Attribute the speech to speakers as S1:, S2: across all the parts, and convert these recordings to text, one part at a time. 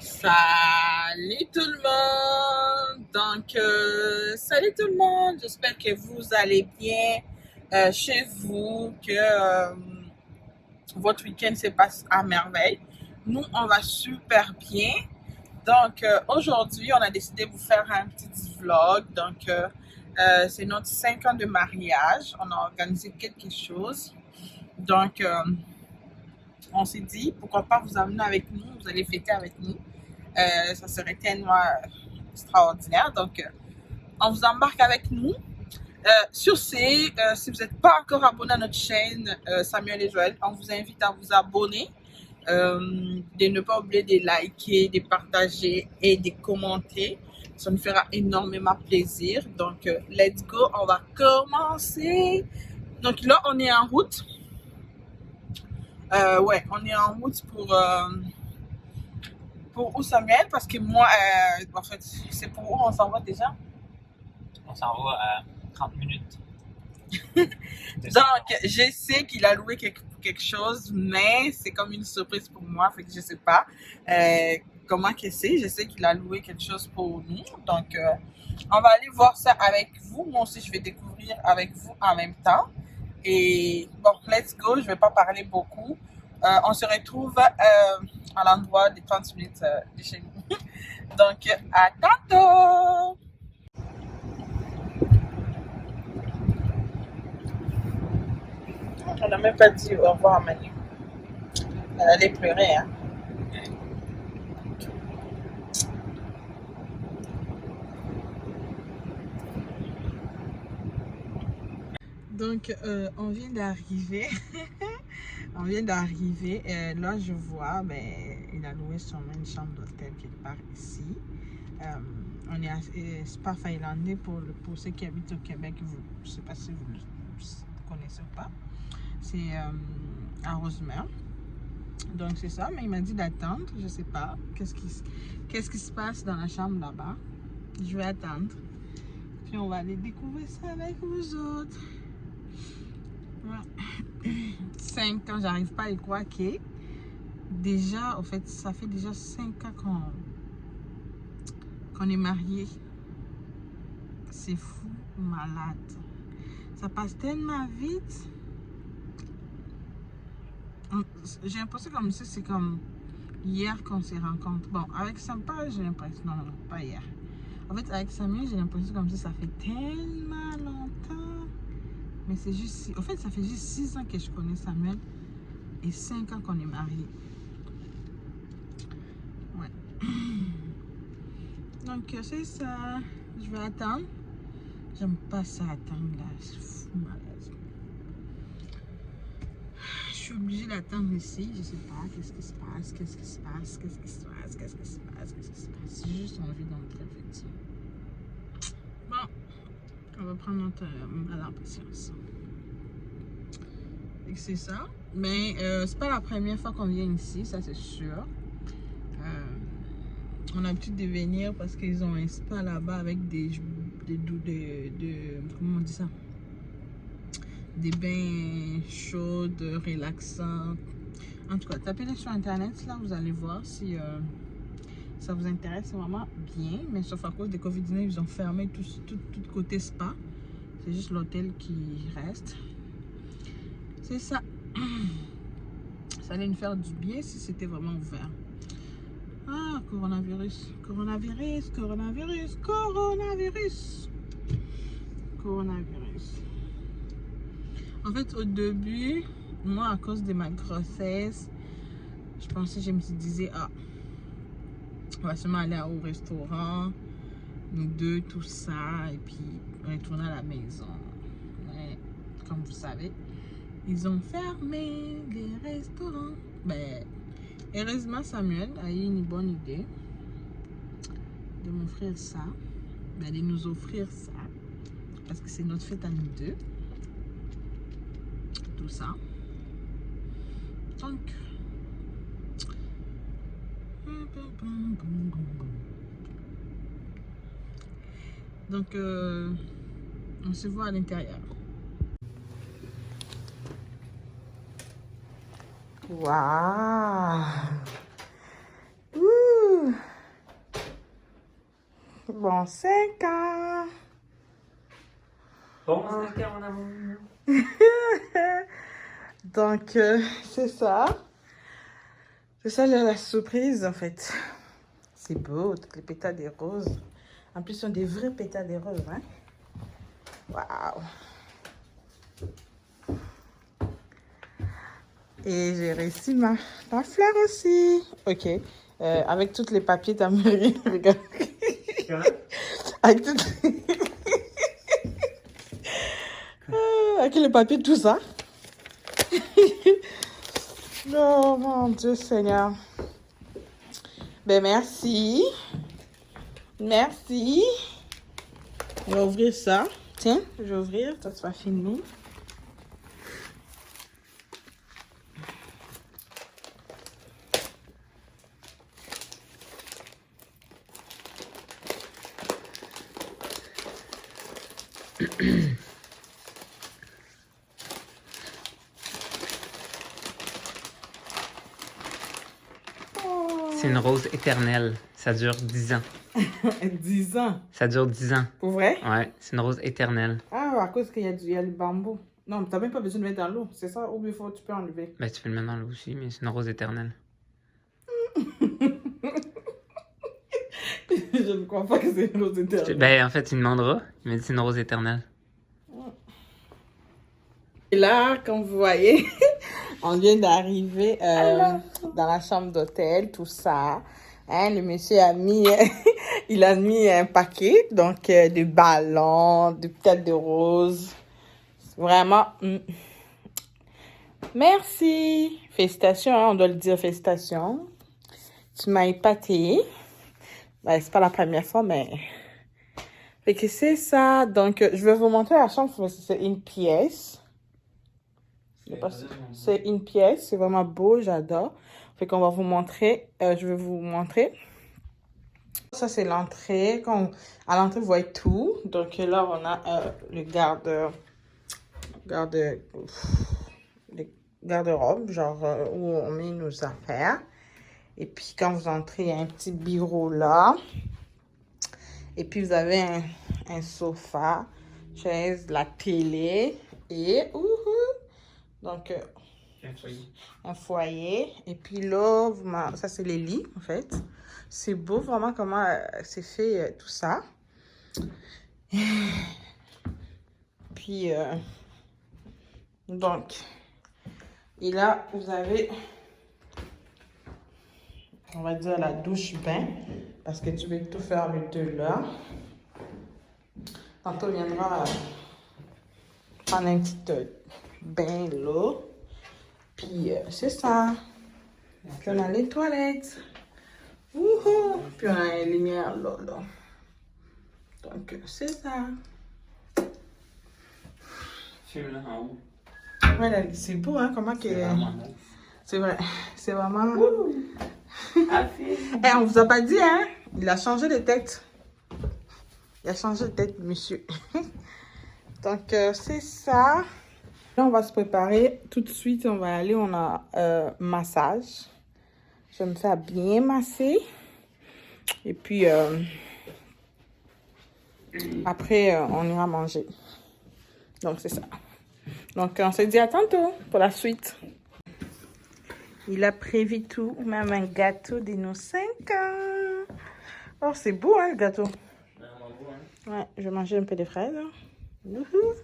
S1: Salut tout le monde! Salut tout le monde! J'espère que vous allez bien chez vous, que votre week-end se passe à merveille. Nous, on va super bien. Aujourd'hui, on a décidé de vous faire un petit vlog. C'est notre 5 ans de mariage. On a organisé quelque chose. On s'est dit, pourquoi pas vous amener avec nous? Vous allez fêter avec nous. Ça serait tellement extraordinaire. On vous embarque avec nous. Sur ce, si vous n'êtes pas encore abonné à notre chaîne Samuel et Joël, on vous invite à vous abonner, de ne pas oublier de liker, de partager et de commenter. Ça nous fera énormément plaisir. Let's go, on va commencer. Donc là, on est en route. On est en route pour où, Samuel? Parce que moi, en fait, c'est pour où on s'en va déjà?
S2: On s'en va à 30 minutes.
S1: Donc, je sais qu'il a loué quelque chose, mais c'est comme une surprise pour moi, fait que je sais pas comment que c'est. Je sais qu'il a loué quelque chose pour nous. On va aller voir ça avec vous. Moi aussi, je vais découvrir avec vous en même temps. Et bon, let's go. Je vais pas parler beaucoup. On se retrouve à l'endroit des 30 minutes de chez nous. Donc, à tantôt! On n'a même pas dit au revoir à Manu. Elle allait pleurer, hein. Donc, on vient d'arriver. On vient d'arriver. Là, je vois, il a loué sûrement une chambre d'hôtel quelque part ici. On est à Spa Finlandais pour ceux qui habitent au Québec. Je ne sais pas si vous le connaissez ou pas. C'est à Rosemère. Donc, c'est ça. Mais il m'a dit d'attendre. Je ne sais pas. Qu'est-ce qui se passe dans la chambre là-bas. Je vais attendre. Puis, on va aller découvrir ça avec vous autres. Ouais. 5 ans, j'arrive pas à y croire que déjà, en fait, ça fait déjà 5 ans qu'on est mariés. C'est fou, malade. Ça passe tellement vite. J'ai l'impression comme si c'est comme hier qu'on s'est rencontrés. Bon, avec Sampa, j'ai l'impression, non, pas hier. En fait, avec Samuel, j'ai l'impression comme si ça fait tellement longtemps. Mais c'est juste, en fait, ça fait juste 6 ans que je connais Samuel et 5 ans qu'on est mariés. Ouais. Donc, c'est ça. Je vais attendre. J'aime pas ça attendre là. C'est fou, malade. Je suis obligée d'attendre ici. Je sais pas. Qu'est-ce qui se passe? Qu'est-ce qui se passe? Qu'est-ce qui se passe? Qu'est-ce qui se passe? Qu'est-ce qui se passe? J'ai juste envie d'entrer, petit. Bon. On va prendre notre mal en patience. Et c'est ça. Mais c'est pas la première fois qu'on vient ici, ça c'est sûr. On a l'habitude de venir parce qu'ils ont un spa là-bas avec comment on dit ça? Des bains chauds, relaxants. En tout cas, tapez-les sur internet, là vous allez voir si ça vous intéresse. C'est vraiment bien, mais sauf à cause des Covid-19, ils ont fermé tout côté spa. C'est juste l'hôtel qui reste. C'est ça. Ça allait nous faire du bien si c'était vraiment ouvert. Ah, coronavirus. Coronavirus, coronavirus, coronavirus. Coronavirus. En fait, au début, moi, à cause de ma grossesse, je me disais, ah, on va seulement aller au restaurant, nous deux, tout ça, et puis retourner à la maison. Mais, comme vous savez, ils ont fermé les restaurants. Heureusement, Samuel a eu une bonne idée de m'offrir ça, de nous offrir ça, parce que c'est notre fête à nous deux. Tout ça. Donc, on se voit à l'intérieur. Waouh! Bon 5 ans.
S2: Bon 5 ans, mon amour.
S1: Donc, c'est ça. C'est ça la surprise, en fait. C'est beau, toutes les pétales des roses. En plus, ce sont des vrais pétales des roses, hein. Waouh. Et j'ai réussi ma fleur aussi. Ok. Avec tous les papiers tambourins. Regarde. Avec toutes... avec les papiers, tout ça. Oh mon Dieu Seigneur. Ben merci. Merci. On va ouvrir ça. Tiens, je vais ouvrir. Toi, tu vas filmer.
S2: C'est une rose éternelle. Ça dure 10 ans.
S1: 10 ans.
S2: Ça dure 10 ans.
S1: Pour vrai?
S2: Ouais, c'est une rose éternelle.
S1: Ah, à cause qu'il y a le bambou. Non, mais t'as même pas besoin de mettre dans l'eau. C'est ça, ou il faut, tu peux enlever.
S2: Ben, tu peux le mettre dans l'eau aussi, mais c'est une rose éternelle.
S1: Je ne crois pas que c'est une rose éternelle.
S2: Ben, en fait, il demandera. Il m'a dit c'est une rose éternelle.
S1: Et là, comme vous voyez, on vient d'arriver dans la chambre d'hôtel, tout ça. Hein, le monsieur a mis, il a mis un paquet, donc de ballons, de pétales de rose. Vraiment, merci. Félicitations, hein, on doit le dire, félicitations. Tu m'as épaté. Ben, c'est pas la première fois, mais... Fait que c'est ça. Donc, je vais vous montrer la chambre, parce que c'est une pièce. C'est une pièce, c'est vraiment beau, j'adore. Fait qu'on va vous montrer, je vais vous montrer. Ça, c'est l'entrée. À l'entrée, vous voyez tout. Donc là, on a le garde-robe, genre où on met nos affaires. Et puis, quand vous entrez, il y a un petit bureau là. Et puis, vous avez un sofa, chaise, la télé et... Donc, un foyer. Et puis là, ça, c'est les lits, en fait. C'est beau, vraiment, comment c'est fait, tout ça. Puis, donc, et là, vous avez, on va dire, la douche-bain. Parce que tu veux tout faire les deux là. Tantôt, on viendra prendre un petit bain là. Puis c'est ça. Puis on a les toilettes. Wouhou! Puis on a les lumières là. Donc c'est ça.
S2: Film là en haut.
S1: Ouais, c'est beau, hein? Comment que. C'est vrai. C'est vraiment. Eh, on vous a pas dit, hein? Il a changé de tête. Il a changé de tête, monsieur. Donc c'est ça. Là, on va se préparer. Tout de suite, on va aller, on a massage. Je vais me faire bien masser. Et puis, après, on ira manger. Donc, c'est ça. Donc, on se dit à tantôt pour la suite. Il a prévu tout, même un gâteau de nos 5 ans. Oh, c'est beau, hein, le gâteau. Ouais, je vais manger un peu de fraises. Wouhou.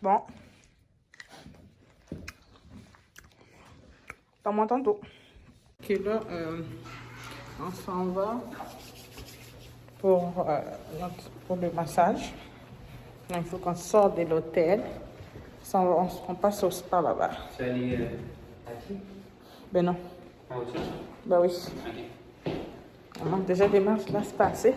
S1: Bon. Pas moi tantôt. Ok, là, on s'en va pour le massage. Donc, il faut qu'on sorte de l'hôtel. On passe au spa là-bas.
S2: Tu vas aller à pied?
S1: Ben non.
S2: En voiture?
S1: Ben oui.
S2: Ok.
S1: On manque déjà des marches là, c'est pas assez.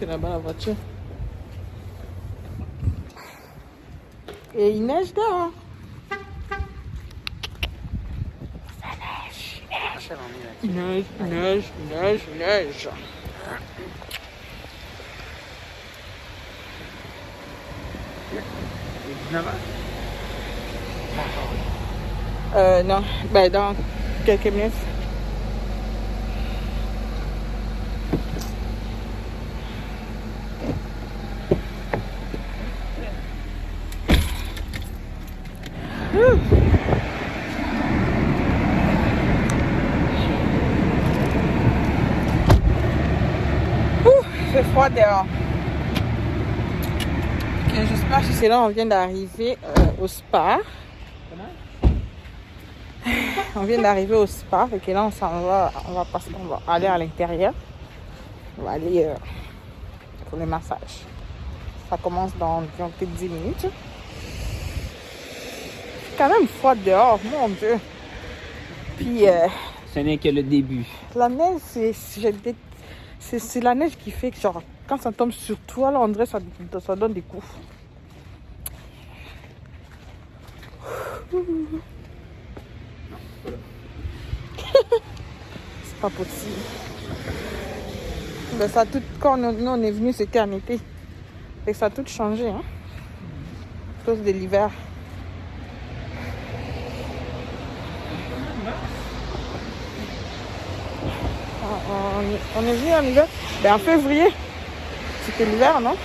S1: c'est là-bas la voiture. Et il neige dehors. Ça neige, il neige. Neige. Non, ben dans quelques minutes. C'est froid dehors. Okay, j'espère que c'est là on vient d'arriver au spa. On vient d'arriver au spa, et là on va aller à l'intérieur. On va aller pour le massage. Ça commence dans peut-être 10 minutes. C'est quand même froid dehors, mon Dieu. Puis
S2: ce n'est que le début.
S1: la neige, c'est la neige qui fait que genre quand ça tombe sur toi, là, on dirait ça donne des coups. C'est pas possible. Ben, ça tout, quand nous on est venu, c'était en été. Et ça a tout changé, hein. À cause de l'hiver. On est venu en hiver. Ben, en février. C'était l'hiver, non?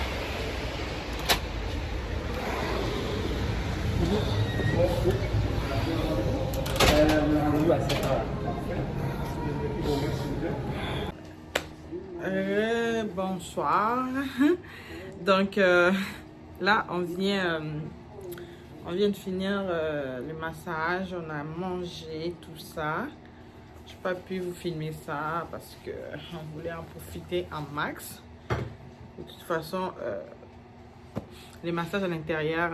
S1: Bonsoir. Donc là on vient de finir le massage, on a mangé tout ça. J'ai pas pu vous filmer ça parce que on voulait en profiter en max. De toute façon les massages à l'intérieur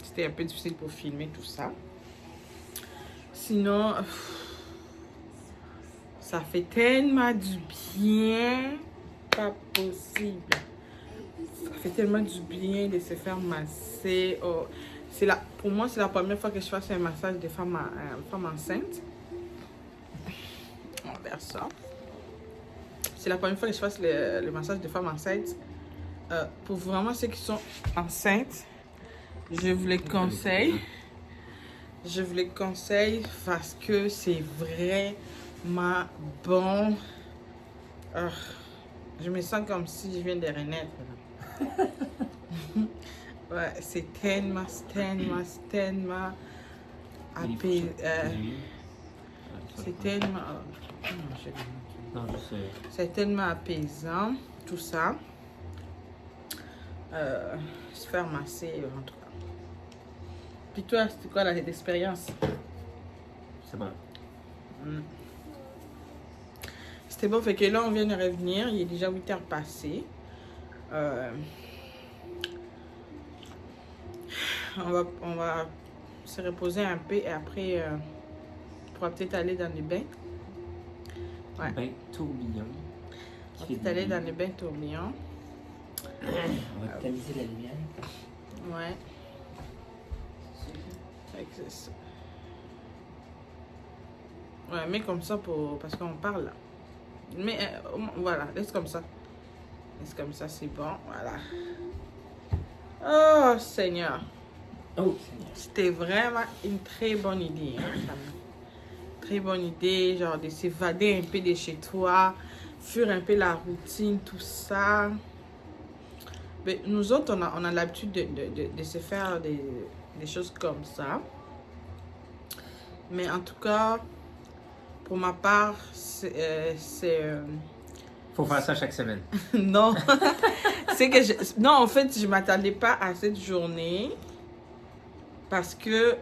S1: c'était un peu difficile pour filmer tout ça. Sinon ça fait tellement du bien, pas possible. Ça fait tellement du bien de se faire masser. Oh, pour moi, c'est la première fois que je fasse un massage de femme enceinte. On va faire ça. C'est la première fois que je fasse le massage de femmes enceintes. Pour vraiment ceux qui sont enceintes, je vous les conseille. Je vous les conseille parce que c'est vraiment bon. Je me sens comme si je viens de renaître. Ouais, c'est tellement apaisant. C'est tellement. C'est tellement apaisant, tout ça. Se faire masser, en tout cas. Puis toi, c'était quoi l'expérience?
S2: C'est bon.
S1: C'était bon, fait que là, on vient de revenir. Il est déjà 8h passées. On va se reposer un peu et après, on pourra peut-être aller dans les bains. Ouais.
S2: Bain tourbillon.
S1: On va peut-être aller dans les bains tourbillons.
S2: On va tamiser la lumière.
S1: Ouais. C'est ça. Ouais, mais comme ça parce qu'on parle là. Mais voilà, laisse comme ça. Laisse comme ça, c'est bon. Voilà. Oh Seigneur.
S2: Oh Seigneur.
S1: C'était vraiment une très bonne idée. Hein, très bonne idée, genre de s'évader un peu de chez toi, fuir un peu la routine, tout ça. Mais nous autres, on a l'habitude de se faire des choses comme ça. Mais en tout cas, pour ma part,
S2: Faut faire ça chaque semaine.
S1: Non. Non, en fait, je ne m'attendais pas à cette journée. Parce que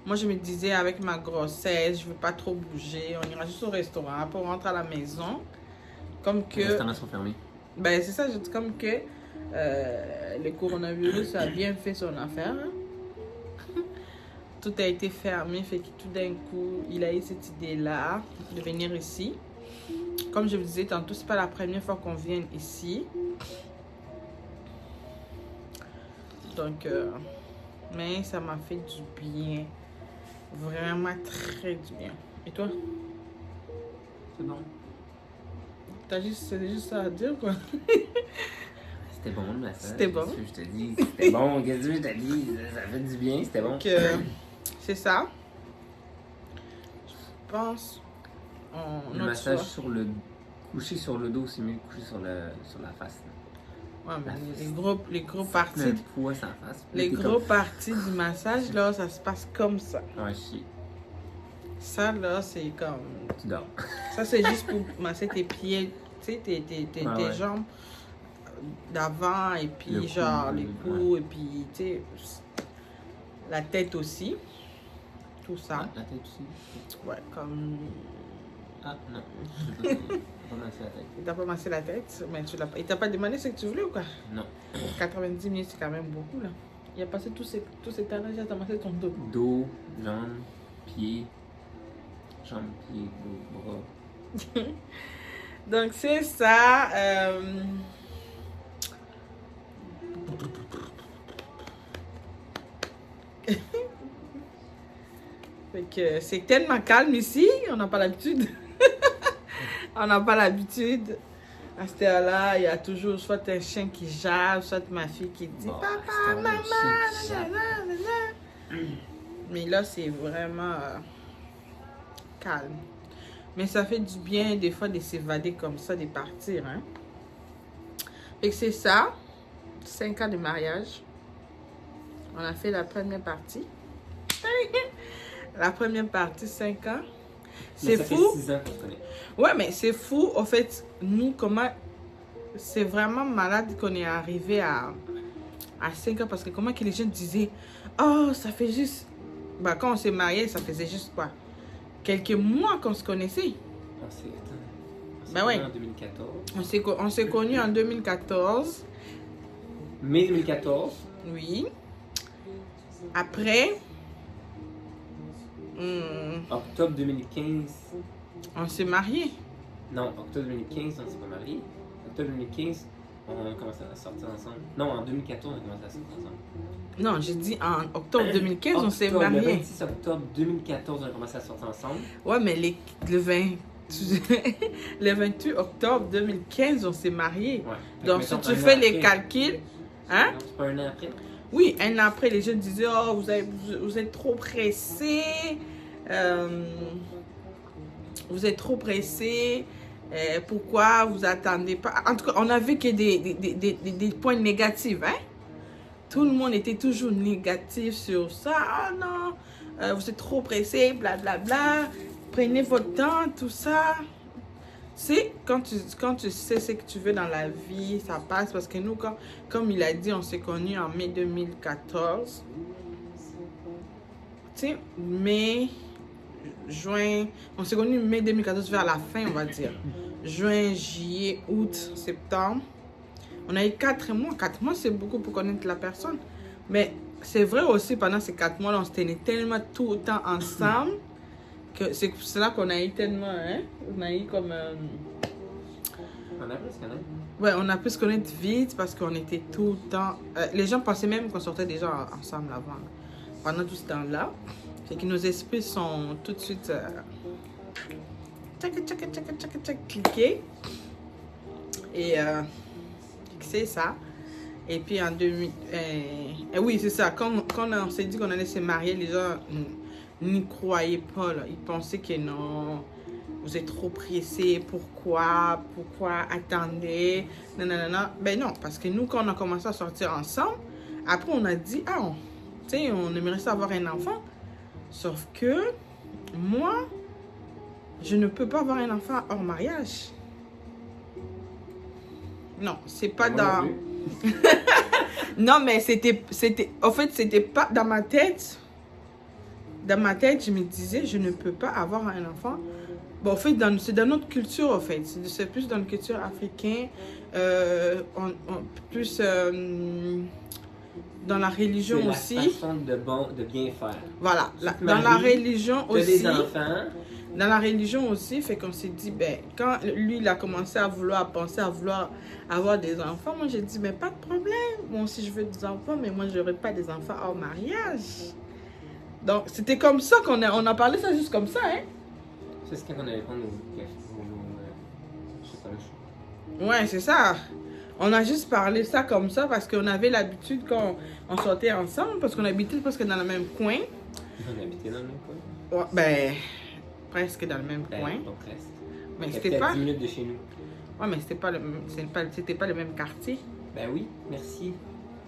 S1: moi, je me disais, avec ma grossesse, je ne veux pas trop bouger. On ira juste au restaurant. Après, on rentre à la maison. Comme que...
S2: Les restaurants sont fermés.
S1: Ben, c'est ça, je dis comme que le coronavirus a bien fait son affaire. Tout a été fermé, fait que tout d'un coup, il a eu cette idée-là de venir ici. comme je vous disais tantôt, c'est pas la première fois qu'on vient ici. Donc, mais ça m'a fait du bien. Vraiment très du bien. Et toi?
S2: C'est bon.
S1: C'est juste ça à dire, quoi.
S2: C'était bon le massage.
S1: C'était bon.
S2: Je te dis, c'était bon. Qu'est-ce que je te dis? Ça fait du bien, c'était bon.
S1: Donc, c'est ça. Je pense.
S2: Le massage sur le... Coucher sur le dos, c'est mieux que coucher sur la face.
S1: Ouais, mais les gros parties.
S2: Le poids sans face.
S1: Les gros parties du massage, là, ça se passe comme ça.
S2: Ouais, chier.
S1: Ça, là, c'est comme...
S2: Tu dors.
S1: Ça, c'est juste pour masser tes pieds, tu sais, tes jambes d'avant, et puis
S2: Le
S1: genre
S2: cou,
S1: les coups, et puis, tu sais, la tête aussi. Tout ça.
S2: La tête aussi.
S1: Ouais, comme...
S2: Ah, non. Je sais pas. Pas massé la tête.
S1: Il t'a pas massé la tête, mais tu l'as pas... Il t'a pas demandé ce que tu voulais ou quoi?
S2: Non.
S1: 90 minutes, c'est quand même beaucoup, là. Il a passé tous ces temps-là, j'ai massé ton dos.
S2: Dos, jambes, pieds. Jambes, pieds, dos, bras.
S1: Donc, c'est ça. Fait que c'est tellement calme ici, on n'a pas l'habitude. On n'a pas l'habitude. À cette heure-là, il y a toujours soit un chien qui jappe, soit ma fille qui dit
S2: Bon,
S1: papa, maman, nanana. Mais là, c'est vraiment calme. Mais ça fait du bien des fois de s'évader comme ça, de partir. Hein? Et c'est ça. 5 ans de mariage. On a fait la première partie. La première partie, 5 ans. C'est fou.
S2: Ça fait 6 ans qu'on se connaît.
S1: Ouais, mais c'est fou. En fait, nous, comment... C'est vraiment malade qu'on est arrivé à 5 ans. Parce que comment que les gens disaient, oh, ça fait juste... Bah, quand on s'est mariés, ça faisait juste quoi? Quelques mois qu'on se connaissait.
S2: Ben
S1: ouais.
S2: En 2014.
S1: On s'est connus en 2014.
S2: Mai 2014.
S1: Oui. Après...
S2: Octobre 2015.
S1: On s'est mariés.
S2: Non, octobre 2015, on s'est pas mariés. Octobre 2015, on a commencé à sortir ensemble. Non, en 2014, on a commencé à sortir ensemble.
S1: Non, j'ai dit en octobre 2015, on s'est mariés.
S2: Le 26 octobre 2014, on a commencé à sortir ensemble.
S1: Ouais, mais le 28 octobre 2015, on s'est mariés.
S2: Ouais.
S1: Donc, si tu fais les calculs... Hein?
S2: C'est pas un an après?
S1: Oui, un an après, les gens disaient, oh, vous êtes trop pressés. Vous êtes trop pressés. Pourquoi vous attendez pas? En tout cas, on a vu que des points négatifs. Hein? Tout le monde était toujours négatif sur ça. Ah non, vous êtes trop pressés, blablabla. Prenez votre temps, tout ça. C'est quand tu sais ce que tu veux dans la vie, ça passe. Parce que nous, comme il a dit, on s'est connus en mai 2014. Tu sais, mai, juin, on s'est connus mai 2014 vers la fin, on va dire. Juin, juillet, août, septembre. On a eu 4 mois. 4 mois, c'est beaucoup pour connaître la personne. Mais c'est vrai aussi, pendant ces 4 mois-là, on se tenait tellement tout le temps ensemble. Que c'est pour cela qu'on a eu tellement, hein? On a eu comme...
S2: On a pu se connaître.
S1: Ouais, on a pu se connaître vite parce qu'on était tout le temps... les gens pensaient même qu'on sortait déjà ensemble avant. Pendant tout ce temps-là. C'est que nos esprits sont tout de suite... cliqués. Et c'est ça. Et puis en 2000... oui, c'est ça. Quand on s'est dit qu'on allait se marier, les gens... n'y croyaient pas, là. Ils pensaient que non, vous êtes trop pressés, pourquoi attendez, non. Ben non, parce que nous, quand on a commencé à sortir ensemble, après on a dit, tu sais, on aimerait ça avoir un enfant. Sauf que, moi, je ne peux pas avoir un enfant hors mariage. Non, c'est pas dans... Non, mais c'était, en fait, c'était pas dans ma tête. Dans ma tête, je me disais, je ne peux pas avoir un enfant. Bon, en fait, c'est dans notre culture, en fait. C'est plus dans la culture africaine, plus dans la religion aussi.
S2: C'est la façon de bien faire.
S1: Voilà, dans la religion aussi.
S2: Des enfants.
S1: Dans la religion aussi, fait qu'on s'est dit, ben, quand lui, il a commencé à penser à vouloir avoir des enfants, moi, j'ai dit, mais pas de problème. Moi aussi, je veux des enfants, mais moi, je n'aurai pas des enfants hors mariage. Donc, c'était comme ça qu'on a parlé ça juste comme ça, hein.
S2: C'est ce qu'on avait pas nos chocolat chaud.
S1: Ouais, c'est ça. On a juste parlé ça comme ça parce qu'on avait l'habitude quand on sortait ensemble, parce qu'on habitait presque dans le même coin.
S2: On habitait dans le même coin?
S1: Ouais, ben, presque dans le même
S2: Ben,
S1: coin.
S2: pas presque.
S1: Mais
S2: C'était
S1: c'était pas...
S2: 10 minutes de chez nous.
S1: Ouais, mais c'était pas le même quartier.
S2: Ben oui, merci.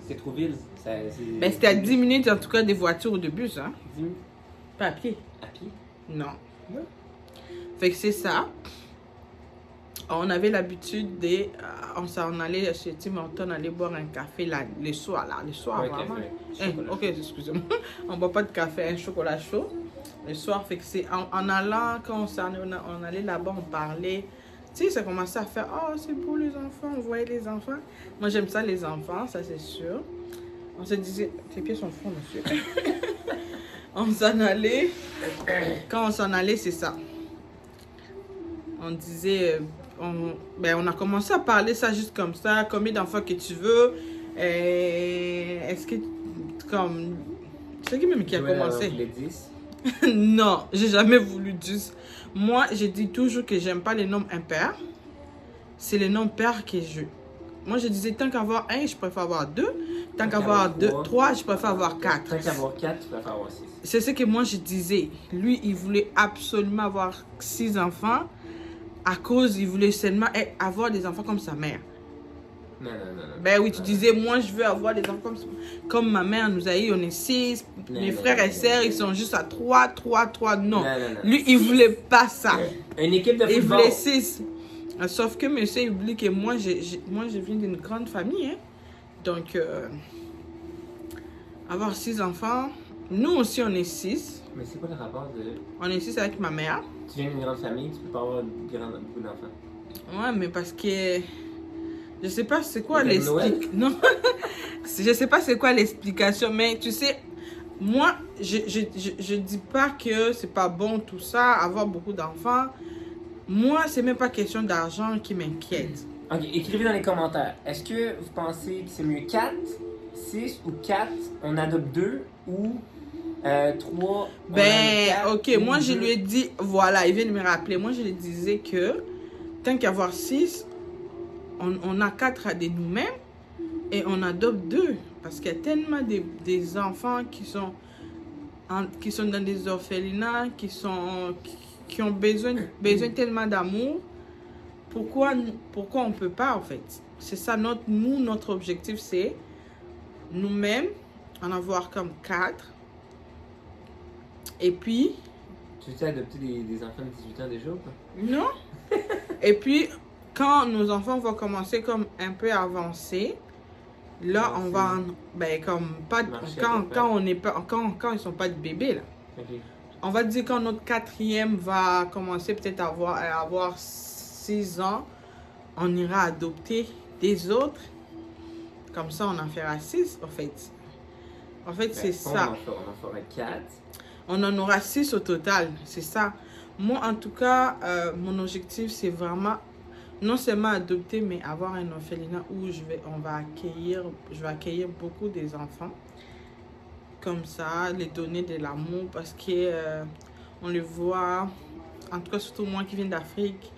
S2: C'est trop ville.
S1: Ben, c'était à 10 minutes, en tout cas, des voitures ou de bus, hein.
S2: 10 minutes
S1: Pas à pied.
S2: à pied?
S1: Non.
S2: Non.
S1: Fait que c'est ça. On avait l'habitude de... on s'en allait chez Tim Hortons, aller boire un café là, le soir,
S2: Ouais,
S1: vraiment.
S2: café. Chocolat.
S1: Ok, excusez-moi. On boit pas de café, un chocolat chaud. Le soir, fait que c'est... En allant, quand on allait là-bas, on parlait... Tu sais, ça commençait à faire, oh, c'est beau les enfants, on voyait les enfants. Moi, j'aime ça, les enfants, ça c'est sûr. On se disait, tes pieds sont fous, monsieur. On s'en allait. Quand on s'en allait, c'est ça. On disait, on a commencé à parler ça juste comme ça. Combien d'enfants que tu veux? Est-ce que, comme, c'est qui même qui a commencé?
S2: Les 10.
S1: Non, j'ai jamais voulu 10. Moi, je dis toujours que j'aime pas les nombres impairs. C'est les nombres pairs que je... Moi, je disais, tant qu'avoir 1, je préfère avoir 2. Tant qu'avoir 3, je préfère avoir 4.
S2: Tant qu'avoir 4, tu préfères avoir 6.
S1: C'est ce que moi, je disais. Lui, il voulait absolument avoir 6 enfants. À cause, il voulait seulement avoir des enfants comme sa mère.
S2: Non.
S1: Ben oui, tu disais, moi, je veux avoir des enfants comme ma mère nous a eu, on est 6. Mes frères et sœurs, ils sont juste à 3. Non. Lui, il voulait pas ça.
S2: Une équipe de football.
S1: Il voulait 6. Sauf que monsieur, il oublie que moi, je viens d'une grande famille. Hein. Donc, avoir 6 enfants. Nous aussi, on est 6.
S2: Mais c'est quoi le rapport de...
S1: On est 6 avec ma mère.
S2: Tu viens d'une grande famille, tu peux pas avoir beaucoup d'enfants.
S1: Ouais, mais parce que... Je sais pas c'est quoi
S2: Le Père Noël?
S1: l'explication. Non. Je sais pas c'est quoi l'explication. Mais tu sais, moi, je dis pas que c'est pas bon tout ça, avoir beaucoup d'enfants. Moi, c'est même pas question d'argent qui m'inquiète.
S2: Ok, écrivez dans les commentaires. Est-ce que vous pensez que c'est mieux 4, 6 ou 4, on adopte 2 ou 3,
S1: Ben,
S2: 4,
S1: ok, moi je
S2: 2.
S1: lui ai dit, voilà, il vient de me rappeler. Moi je lui disais que tant qu'à avoir 6, on a 4 de nous-mêmes et on adopte 2. Parce qu'il y a tellement des enfants qui sont dans des orphelinats, qui ont besoin tellement d'amour. Pourquoi on ne peut pas en fait? C'est ça, notre objectif, c'est nous-mêmes en avoir comme 4. Et puis...
S2: Tu veux adopter des enfants de 18 ans déjà ou pas?
S1: Non. Et puis, quand nos enfants vont commencer comme un peu avancés, là, on va... Ben, comme pas... Quand ils sont pas de bébés, là.
S2: Okay.
S1: On va dire quand notre 4e va commencer peut-être à avoir 6 ans, on ira adopter des autres. Comme ça, on en fera 6, en fait. En fait, c'est ça.
S2: On en fera 4.
S1: On en aura 6 au total, c'est ça. Moi, en tout cas, mon objectif, c'est vraiment non seulement adopter, mais avoir un orphelinat où je vais accueillir beaucoup des enfants. Comme ça, les donner de l'amour parce que on les voit, en tout cas surtout moi qui viens d'Afrique,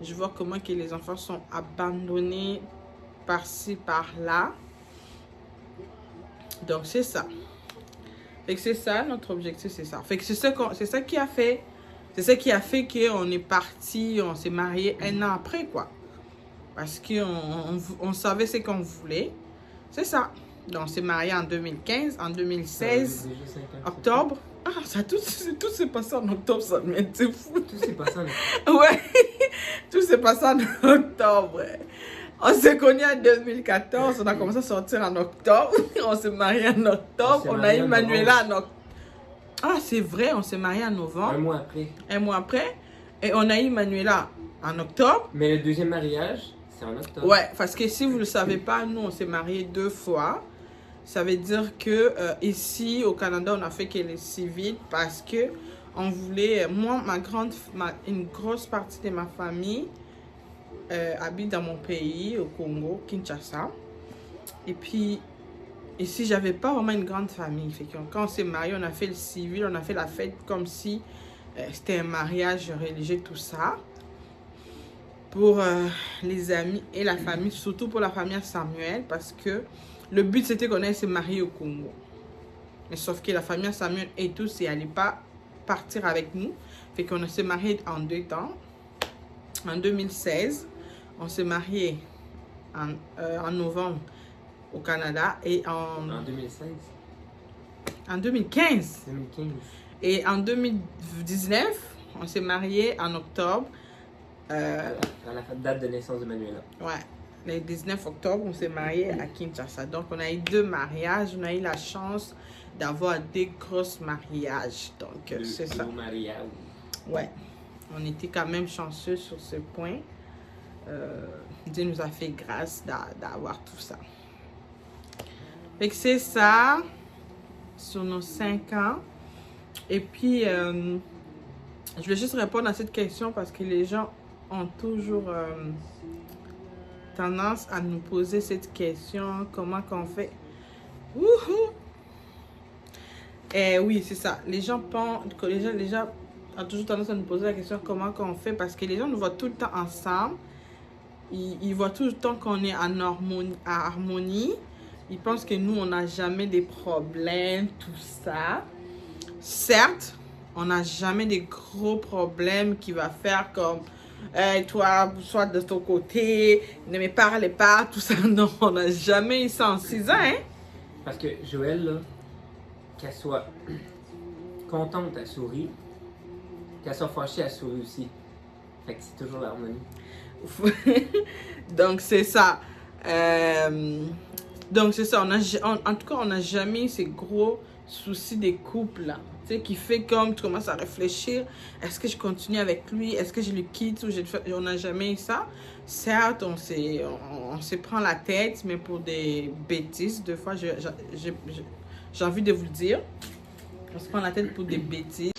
S1: je vois comment que les enfants sont abandonnés par-ci, par-là. Donc c'est ça. Fait que c'est ça, notre objectif, c'est ça. Fait que c'est ça qui a fait qu'on est parti, on s'est marié 1 an après, quoi. Parce qu'on savait ce qu'on voulait. C'est ça. Donc, on s'est marié en 2015, en 2016, octobre. Ah, tout s'est passé en octobre, ça m'était fou.
S2: Tout s'est passé en octobre.
S1: Ouais, tout s'est passé en octobre. On s'est connus en 2014, on a commencé à sortir en octobre. On s'est marié en octobre, on a eu Manuela en octobre. Ah, c'est vrai, on s'est marié en novembre.
S2: 1 mois après.
S1: 1 mois après. Et on a eu Manuela en octobre.
S2: Mais le deuxième mariage, c'est en octobre.
S1: Ouais, parce que si vous ne le savez pas, nous, on s'est mariés 2 fois. Ça veut dire que ici, au Canada, on a fait que les civils parce que on voulait, moi, une grosse partie de ma famille habite dans mon pays, au Congo, Kinshasa. Et puis, ici, j'avais pas vraiment une grande famille. Fait que quand on s'est marié, on a fait le civil, on a fait la fête comme si c'était un mariage religieux, tout ça. Pour les amis et la famille, surtout pour la famille Samuel, parce que le but c'était qu'on allait se marier au Congo. Mais sauf que la famille Samuel et tous, ils n'allaient pas partir avec nous. Fait qu'on s'est marié en 2 temps. En 2016, on s'est marié en novembre au Canada et
S2: En 2016?
S1: En 2015.
S2: 2015.
S1: Et en 2019, on s'est marié en octobre.
S2: À la date de naissance de Manuela.
S1: Ouais, le 19 octobre, on s'est marié à Kinshasa. Donc, on a eu 2 mariages. On a eu la chance d'avoir des gros mariages. Donc, c'est ça. Ouais, on était quand même chanceux sur ce point. Dieu nous a fait grâce d'avoir tout ça. Fait que c'est ça, sur nos 5 ans. Et puis, je vais juste répondre à cette question parce que les gens ont toujours tendance à nous poser cette question, comment qu'on fait. Wouhou! Et oui, c'est ça. Les gens pensent que les gens ont toujours tendance à nous poser la question comment qu'on fait parce que les gens nous voient tout le temps ensemble. Ils voient tout le temps qu'on est en harmonie. Ils pensent que nous, on n'a jamais des problèmes, tout ça. Certes, on n'a jamais des gros problèmes qui va faire comme toi, soit de ton côté, ne me parlez pas, tout ça. Non, on n'a jamais eu ça en 6 ans, hein?
S2: Parce que Joël, là, qu'elle soit contente, elle sourit. Qu'elle soit fâchée, elle sourit aussi. Fait que c'est toujours l'harmonie.
S1: Donc, c'est ça. Donc, c'est ça. En tout cas, on n'a jamais eu ces gros soucis des couples, là. Tu sais, qui fait comme tu commences à réfléchir. Est-ce que je continue avec lui? Est-ce que je le quitte? Ou on n'a jamais eu ça. Certes, on se prend la tête, mais pour des bêtises. Deux fois, j'ai envie de vous le dire. On se prend la tête pour des bêtises.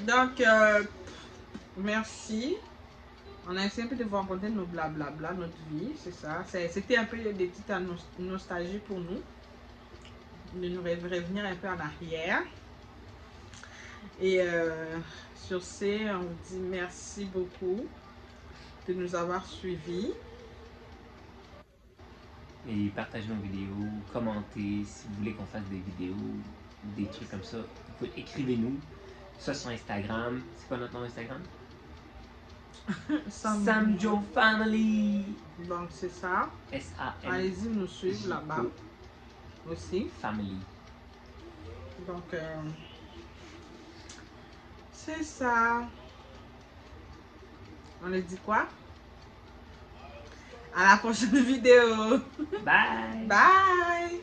S1: Donc, merci. On a essayé un peu de vous raconter nos blablabla, notre vie, c'est ça. C'était un peu des petites nostalgies pour nous. De nous revenir un peu en arrière. Et sur ce, on vous dit merci beaucoup de nous avoir suivis.
S2: Et partagez nos vidéos, commentez si vous voulez qu'on fasse des vidéos, des trucs comme ça. Écrivez-nous. Ça sur Instagram. C'est quoi notre nom Instagram? Samjo Family.
S1: Donc c'est ça.
S2: S-A-M.
S1: Allez-y nous suivre là-bas aussi.
S2: Family.
S1: Donc c'est ça. On les dit quoi? À la prochaine vidéo.
S2: Bye.
S1: Bye.